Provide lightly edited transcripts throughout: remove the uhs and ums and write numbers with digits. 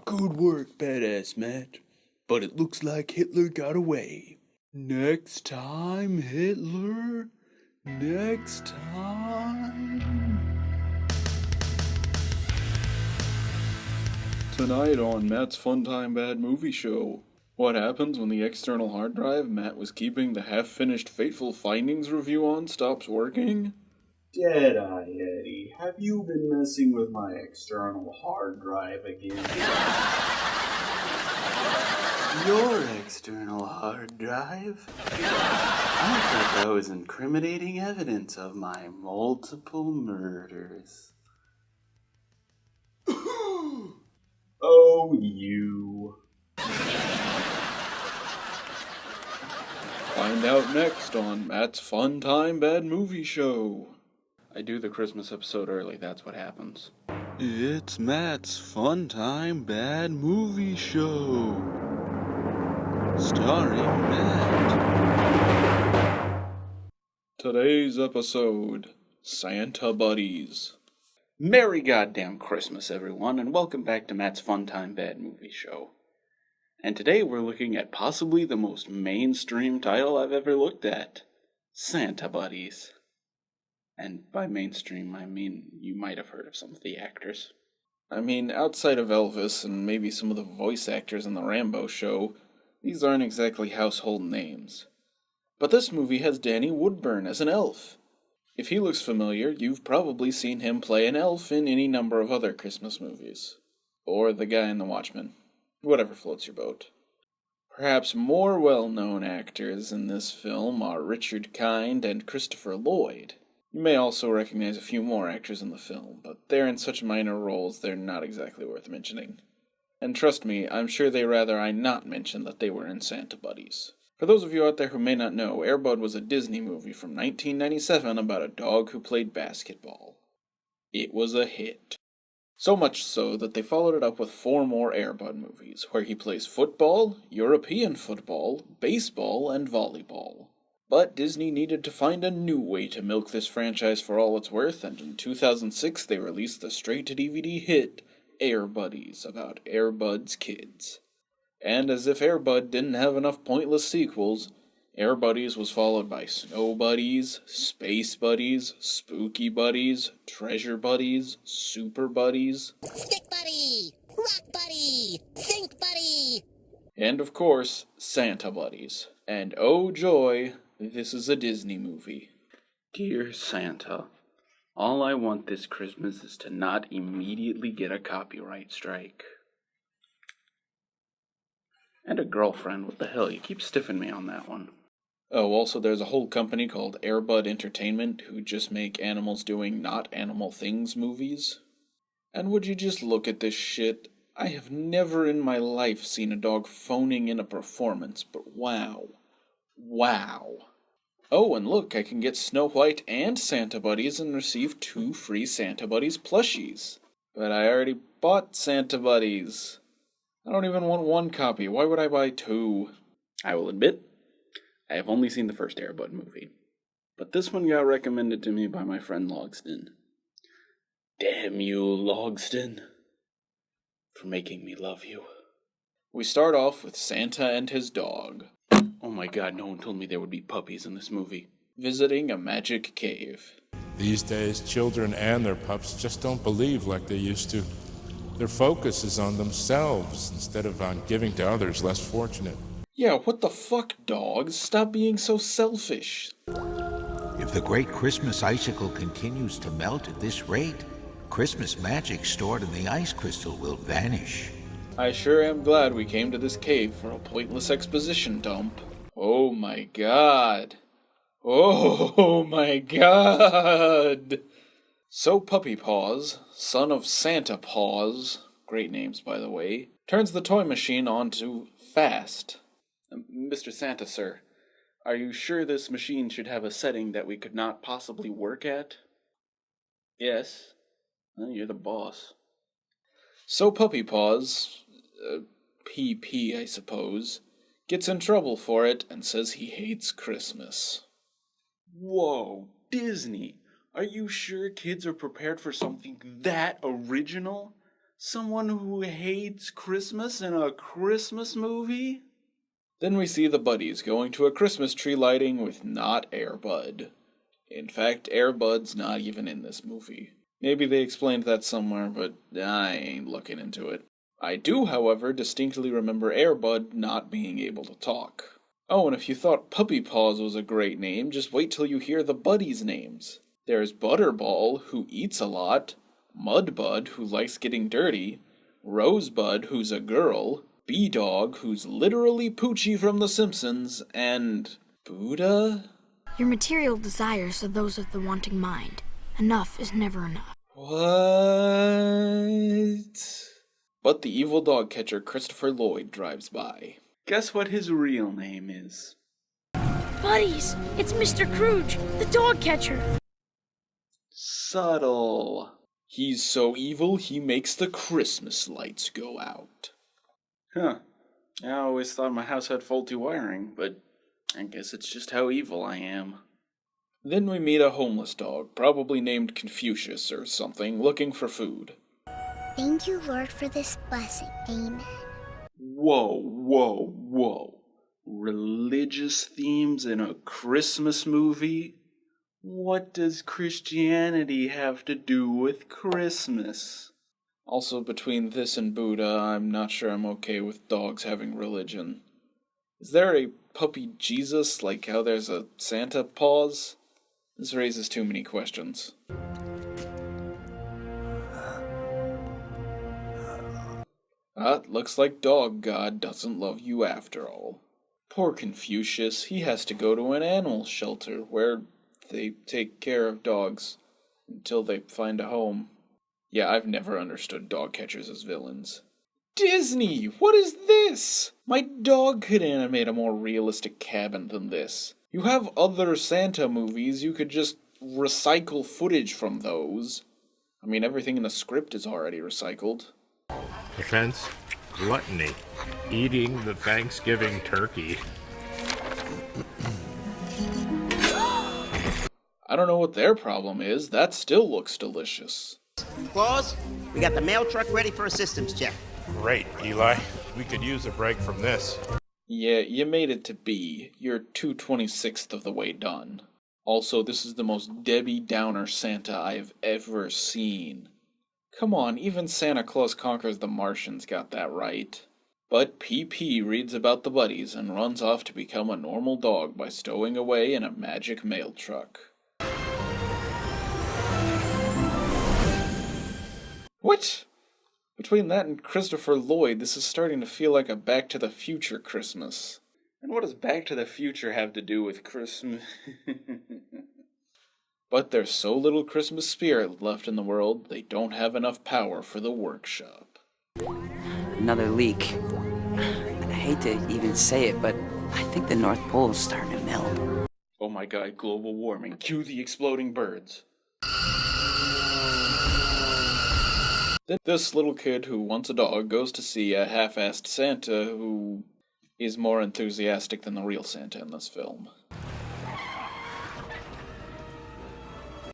Good work, badass Matt. But it looks like Hitler got away. Next time, Hitler. Next time. Tonight on Matt's Fun Time Bad Movie Show. What happens when the external hard drive Matt was keeping the half-finished Fateful Findings review on stops working? Deadeye Eddie, have you been messing with my external hard drive again? Your external hard drive? I thought that was incriminating evidence of my multiple murders. Oh, you. Find out next on Matt's Fun Time Bad Movie Show. I do the Christmas episode early, that's what happens. It's Matt's Fun Time Bad Movie Show. Starring Matt. Today's episode, Santa Buddies. Merry goddamn Christmas, everyone, and welcome back to Matt's Fun Time Bad Movie Show. And today we're looking at possibly the most mainstream title I've ever looked at, Santa Buddies. And by mainstream, I mean you might have heard of some of the actors. I mean, outside of Elvis and maybe some of the voice actors in the Rambo show, these aren't exactly household names. But this movie has Danny Woodburn as an elf. If he looks familiar, you've probably seen him play an elf in any number of other Christmas movies. Or the guy in The Watchmen. Whatever floats your boat. Perhaps more well-known actors in this film are Richard Kind and Christopher Lloyd. You may also recognize a few more actors in the film, but they're in such minor roles they're not exactly worth mentioning. And trust me, I'm sure they'd rather I not mention that they were in Santa Buddies. For those of you out there who may not know, Air Bud was a Disney movie from 1997 about a dog who played basketball. It was a hit. So much so that they followed it up with 4 more Air Bud movies, where he plays football, European football, baseball, and volleyball. But Disney needed to find a new way to milk this franchise for all it's worth, and in 2006 they released the straight-to-DVD hit, Air Buddies, about Air Bud's kids. And as if Air Bud didn't have enough pointless sequels, Air Buddies was followed by Snow Buddies, Space Buddies, Spooky Buddies, Treasure Buddies, Super Buddies, Stick Buddy, Rock Buddy, Sink Buddy, and of course, Santa Buddies. And oh joy, this is a Disney movie. Dear Santa, all I want this Christmas is to not immediately get a copyright strike. And a girlfriend, what the hell, you keep stiffing me on that one. Oh, also there's a whole company called Air Bud Entertainment who just make animals doing not animal things movies. And would you just look at this shit? I have never in my life seen a dog phoning in a performance, but wow. Wow. Oh, and look, I can get Snow White and Santa Buddies and receive 2 free Santa Buddies plushies. But I already bought Santa Buddies. I don't even want 1 copy. Why would I buy 2? I will admit, I have only seen the first Air Bud movie. But this one got recommended to me by my friend Logston. Damn you, Logston, for making me love you. We start off with Santa and his dog. Oh my god, no one told me there would be puppies in this movie. Visiting a magic cave. These days, children and their pups just don't believe like they used to. Their focus is on themselves instead of on giving to others less fortunate. Yeah, what the fuck, dogs? Stop being so selfish. If the great Christmas icicle continues to melt at this rate, Christmas magic stored in the ice crystal will vanish. I sure am glad we came to this cave for a pointless exposition dump. Oh my god. Oh my god. So Puppy Paws, son of Santa Paws, great names by the way, turns the toy machine on to fast. Mr. Santa, sir, are you sure this machine should have a setting that we could not possibly work at? Yes. Well, you're the boss. So Puppy Paws, PP I suppose, gets in trouble for it and says he hates Christmas. Whoa, Disney! Are you sure kids are prepared for something that original? Someone who hates Christmas in a Christmas movie? Then we see the buddies going to a Christmas tree lighting with not Air Bud. In fact, Air Bud's not even in this movie. Maybe they explained that somewhere, but I ain't looking into it. I do, however, distinctly remember Air Bud not being able to talk. Oh, and if you thought Puppy Paws was a great name, just wait till you hear the buddies' names. There's Butterball, who eats a lot, Mudbud, who likes getting dirty, Rosebud, who's a girl, B-Dog, who's literally Poochie from The Simpsons, and Buddha? Your material desires are those of the wanting mind. Enough is never enough. What? But the evil dog catcher Christopher Lloyd drives by. Guess what his real name is? Buddies, it's Mr. Scrooge, the dog catcher. Subtle. He's so evil, he makes the Christmas lights go out. Huh. I always thought my house had faulty wiring, but I guess it's just how evil I am. Then we meet a homeless dog, probably named Confucius or something, looking for food. Thank you, Lord, for this blessing. Amen. Whoa. Religious themes in a Christmas movie? What does Christianity have to do with Christmas? Also, between this and Buddha, I'm not sure I'm okay with dogs having religion. Is there a puppy Jesus, like how there's a Santa paws? This raises too many questions. Looks like Dog God doesn't love you after all. Poor Confucius, he has to go to an animal shelter where they take care of dogs until they find a home. Yeah, I've never understood dog catchers as villains. Disney, what is this? My dog could animate a more realistic cabin than this. You have other Santa movies, you could just recycle footage from those. I mean, everything in the script is already recycled. Offense? Gluttony. Eating the Thanksgiving turkey. I don't know what their problem is, that still looks delicious. Claus, we got the mail truck ready for a systems check. Great, Eli. We could use a break from this. Yeah, you made it to B. You're 2/26th of the way done. Also, this is the most Debbie Downer Santa I've ever seen. Come on, even Santa Claus Conquers the Martians got that right. But PP reads about the buddies and runs off to become a normal dog by stowing away in a magic mail truck. What? Between that and Christopher Lloyd, this is starting to feel like a Back to the Future Christmas. And what does Back to the Future have to do with Christmas? But there's so little Christmas spirit left in the world, they don't have enough power for the workshop. Another leak. I hate to even say it, but I think the North Pole is starting to melt. Oh my god, global warming. Cue the exploding birds. Then this little kid who wants a dog goes to see a half-assed Santa who is more enthusiastic than the real Santa in this film.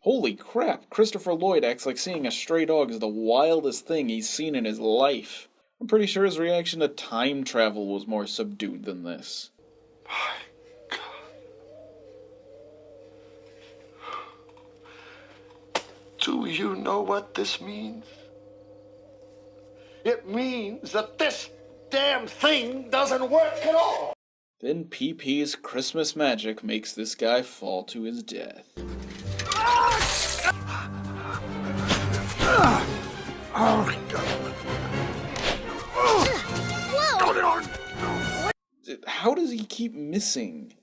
Holy crap, Christopher Lloyd acts like seeing a stray dog is the wildest thing he's seen in his life. I'm pretty sure his reaction to time travel was more subdued than this. My God. Do you know what this means? It means that this damn thing doesn't work at all. Then PP's Christmas magic makes this guy fall to his death. How does he keep missing?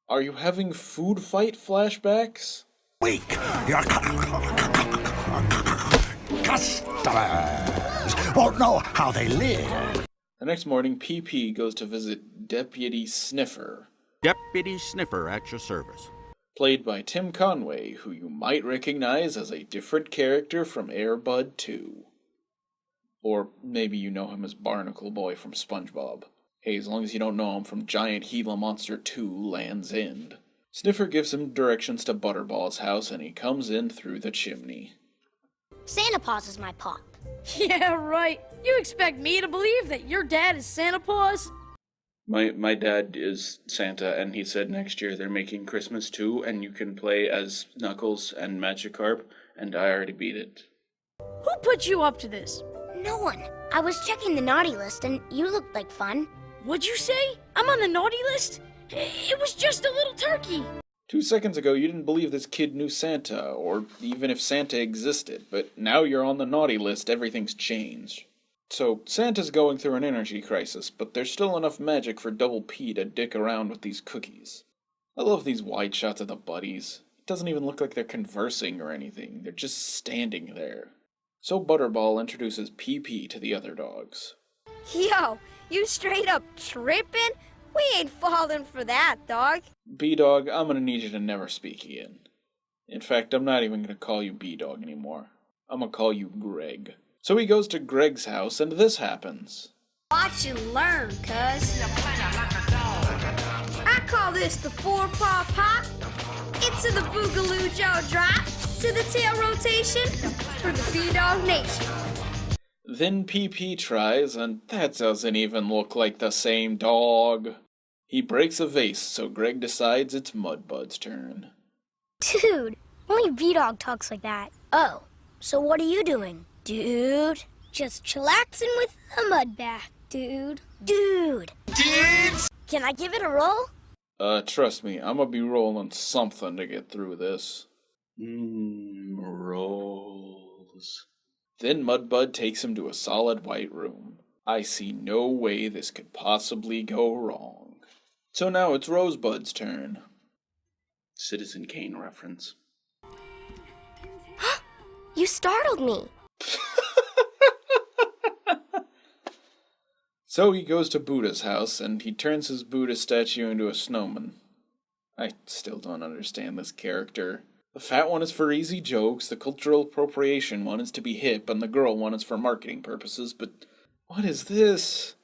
Are you having food fight flashbacks? Weak. Your customers won't know how they live. The next morning, PP goes to visit Deputy Sniffer. Deputy Sniffer at your service. Played by Tim Conway, who you might recognize as a different character from Air Bud 2. Or maybe you know him as Barnacle Boy from SpongeBob. Hey, as long as you don't know him from Giant Gila Monster 2 Land's End. Sniffer gives him directions to Butterball's house and he comes in through the chimney. Santa Paws is my pop. Yeah, right. You expect me to believe that your dad is Santa Paws? My dad is Santa, and he said next year they're making Christmas 2, and you can play as Knuckles and Magikarp, and I already beat it. Who put you up to this? No one. I was checking the naughty list and you looked like fun. What'd you say? I'm on the naughty list? It was just a little turkey. 2 seconds ago, you didn't believe this kid knew Santa, or even if Santa existed, but now you're on the naughty list, everything's changed. So, Santa's going through an energy crisis, but there's still enough magic for Double P to dick around with these cookies. I love these wide shots of the buddies. It doesn't even look like they're conversing or anything, they're just standing there. So Butterball introduces PP to the other dogs. Yo, you straight up tripping? We ain't falling for that, dog. B-Dog, I'm gonna need you to never speak again. In fact, I'm not even gonna call you B-Dog anymore. I'm gonna call you Greg. So he goes to Greg's house, and this happens. Watch and learn, cuz. I call this the 4-paw pop. Into the boogaloo jaw drop. To the tail rotation. For the B-Dog Nation. Then PP tries, and that doesn't even look like the same dog. He breaks a vase, so Greg decides it's Mudbud's turn. Dude, only B-Dog talks like that. Oh, so what are you doing? Dude, just chillaxing with the Mudback, dude. Dude! Can I give it a roll? Trust me, I'm gonna be rolling something to get through this. Rolls. Then Mudbud takes him to a solid white room. I see no way this could possibly go wrong. So now it's Rosebud's turn. Citizen Kane reference. You startled me. So he goes to Buddha's house, and he turns his Buddha statue into a snowman. I still don't understand this character. The fat one is for easy jokes, the cultural appropriation one is to be hip, and the girl one is for marketing purposes, but what is this?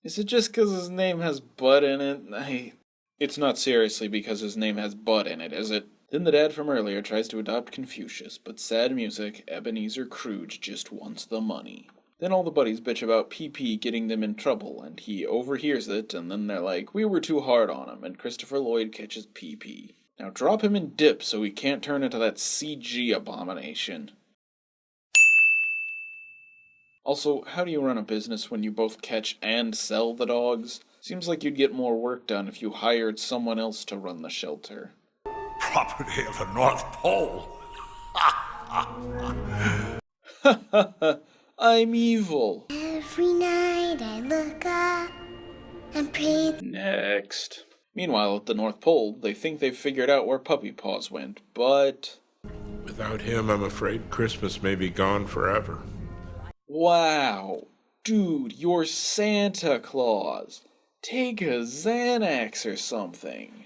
Is it just because his name has Bud in it? It's not seriously because his name has Bud in it, is it? Then the dad from earlier tries to adopt Confucius, but sad music, Ebenezer Scrooge just wants the money. Then all the buddies bitch about PP getting them in trouble, and he overhears it, and then they're like, we were too hard on him, and Christopher Lloyd catches PP. Now drop him in dip so he can't turn into that CG abomination. Also, how do you run a business when you both catch and sell the dogs? Seems like you'd get more work done if you hired someone else to run the shelter. Property of the North Pole. I'm evil. Every night I look up and pray. Next. Meanwhile, at the North Pole, they think they've figured out where Puppy Paws went, but... Without him, I'm afraid Christmas may be gone forever. Wow. Dude, you're Santa Claus. Take a Xanax or something.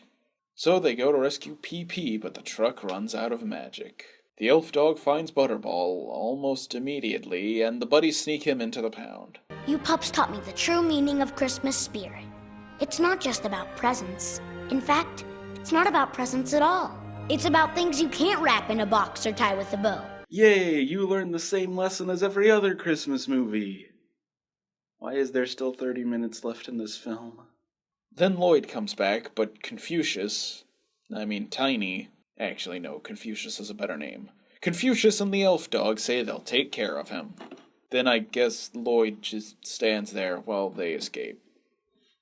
So they go to rescue PP, but the truck runs out of magic. The elf dog finds Butterball almost immediately, and the buddies sneak him into the pound. You pups taught me the true meaning of Christmas spirit. It's not just about presents. In fact, it's not about presents at all. It's about things you can't wrap in a box or tie with a bow. Yay, you learned the same lesson as every other Christmas movie. Why is there still 30 minutes left in this film? Then Lloyd comes back, but Tiny... Actually, no, Confucius is a better name. Confucius and the elf dog say they'll take care of him. Then I guess Lloyd just stands there while they escape.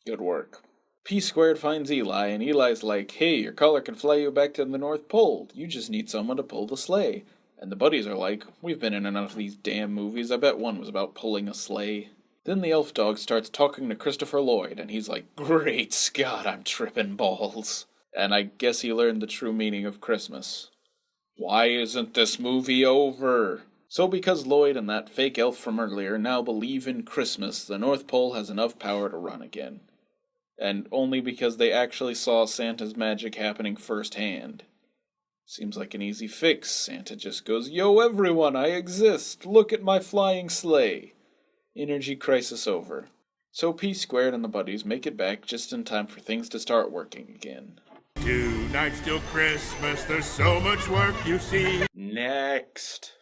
Good work. P-Squared finds Eli, and Eli's like, hey, your collar can fly you back to the North Pole. You just need someone to pull the sleigh. And the buddies are like, we've been in enough of these damn movies. I bet one was about pulling a sleigh. Then the elf dog starts talking to Christopher Lloyd, and he's like, great Scott, I'm tripping balls. And I guess he learned the true meaning of Christmas. Why isn't this movie over? So because Lloyd and that fake elf from earlier now believe in Christmas, the North Pole has enough power to run again. And only because they actually saw Santa's magic happening firsthand. Seems like an easy fix. Santa just goes, yo everyone, I exist! Look at my flying sleigh! Energy crisis over. So P-Squared and the buddies make it back just in time for things to start working again. 2 nights till Christmas, there's so much work you see. Next.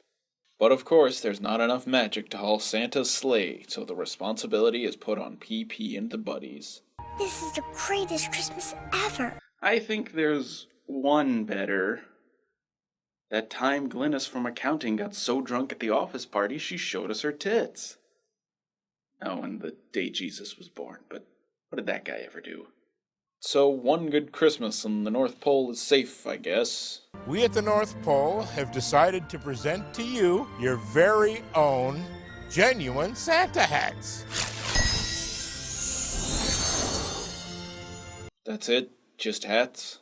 But of course, there's not enough magic to haul Santa's sleigh, so the responsibility is put on PP and the buddies. This is the greatest Christmas ever. I think there's one better. That time Glynis from accounting got so drunk at the office party she showed us her tits. Oh, and the day Jesus was born, but what did that guy ever do? So one good Christmas and the North Pole is safe, I guess. We at the North Pole have decided to present to you your very own genuine Santa hats. That's it? Just hats?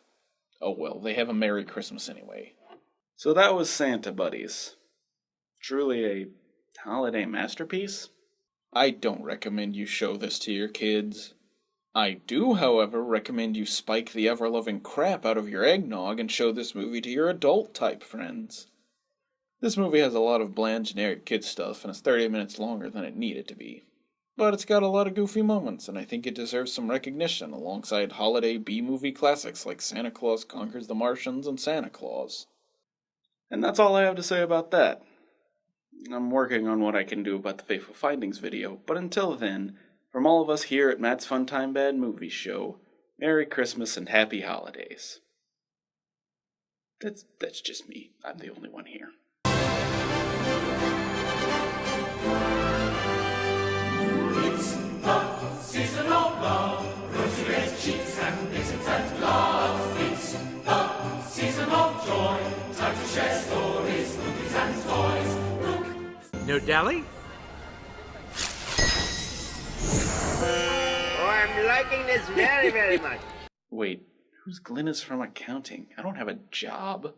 Oh well, they have a Merry Christmas anyway. So that was Santa Buddies. Truly a holiday masterpiece? I don't recommend you show this to your kids. I do, however, recommend you spike the ever-loving crap out of your eggnog and show this movie to your adult-type friends. This movie has a lot of bland, generic kid stuff, and it's 30 minutes longer than it needed to be. But it's got a lot of goofy moments, and I think it deserves some recognition alongside holiday B-movie classics like Santa Claus Conquers the Martians and Santa Claus. And that's all I have to say about that. I'm working on what I can do about the Faithful Findings video, but until then, from all of us here at Matt's Fun Time Bad Movie Show, Merry Christmas and Happy Holidays. That's just me. I'm the only one here. It's the season of love, rosy red cheeks and innocence and love. It's the season of joy, time to share stories, movies and toys. Look. No deli? Oh, I'm liking this very, very much. Wait, who's Glynis from accounting? I don't have a job.